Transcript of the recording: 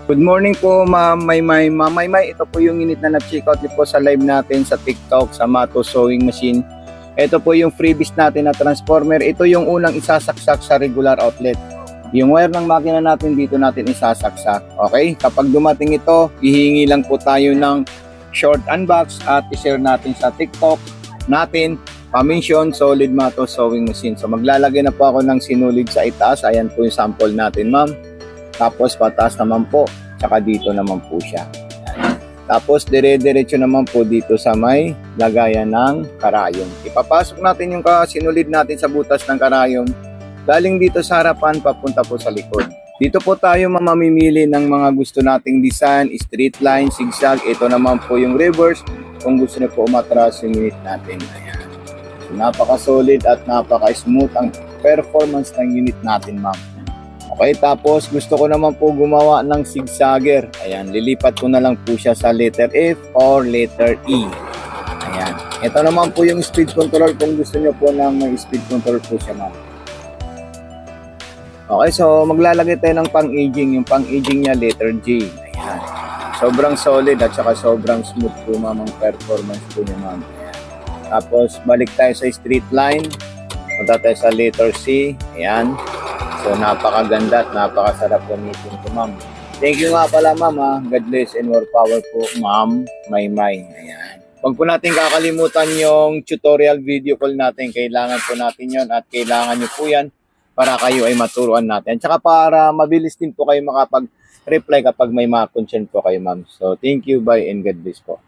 Good morning po, Ma'am Maymay. Ma'am Maymay, ito po yung unit na na-check out po sa live natin sa TikTok, sa Mato Sewing Machine. Ito po yung freebies natin na transformer. Ito yung unang isasaksak sa regular outlet. Yung wire ng makina natin dito natin isasaksak. Okay? Kapag dumating ito, hihingi lang po tayo ng short unbox at i-share natin sa TikTok natin. Pamention Solid Mato Sewing Machine. So maglalagay na po ako ng sinulid sa itaas. Ayan po yung sample natin, ma'am. Tapos pataas naman po, tsaka dito naman po siya. Ayan. Tapos dire-diretso naman po dito sa may lagayan ng karayom. Ipapasok natin yung sinulid natin sa butas ng karayom. Galing dito sa harapan, papunta po sa likod. Dito po tayo mamimili ng mga gusto nating design, straight line, zigzag. Ito naman po yung reverse kung gusto niyo po umatras yung unit natin. Ayan. So, napaka-solid at napaka-smooth ang performance ng unit natin, ma'am. Okay, tapos gusto ko naman po gumawa ng zigzagger. Ayan, lilipat ko na lang po siya sa letter F or letter E. Ayan. Ito naman po yung speed control kung gusto nyo po ng may speed control po siya, ma'am. Okay, so maglalagay tayo ng pang-aging. Yung pang-aging niya, letter J. Ayan. Sobrang solid at saka sobrang smooth po, ma'am, ang performance po niya, ma'am. Ayan. Tapos balik tayo sa straight line. Punta tayo sa letter C. Ayan. So, napakaganda at napakasarap gamitin ko, ma'am. Thank you nga pala, ma'am. God bless and more power po, ma'am Maymay. Ayan. Huwag po natin kakalimutan yung tutorial video call natin. Kailangan po natin yon at kailangan nyo po yan para kayo ay maturuan natin. At saka para mabilis din po kayo makapag-reply kapag may mga concern po kayo, ma'am. So, thank you, bye, and God bless po.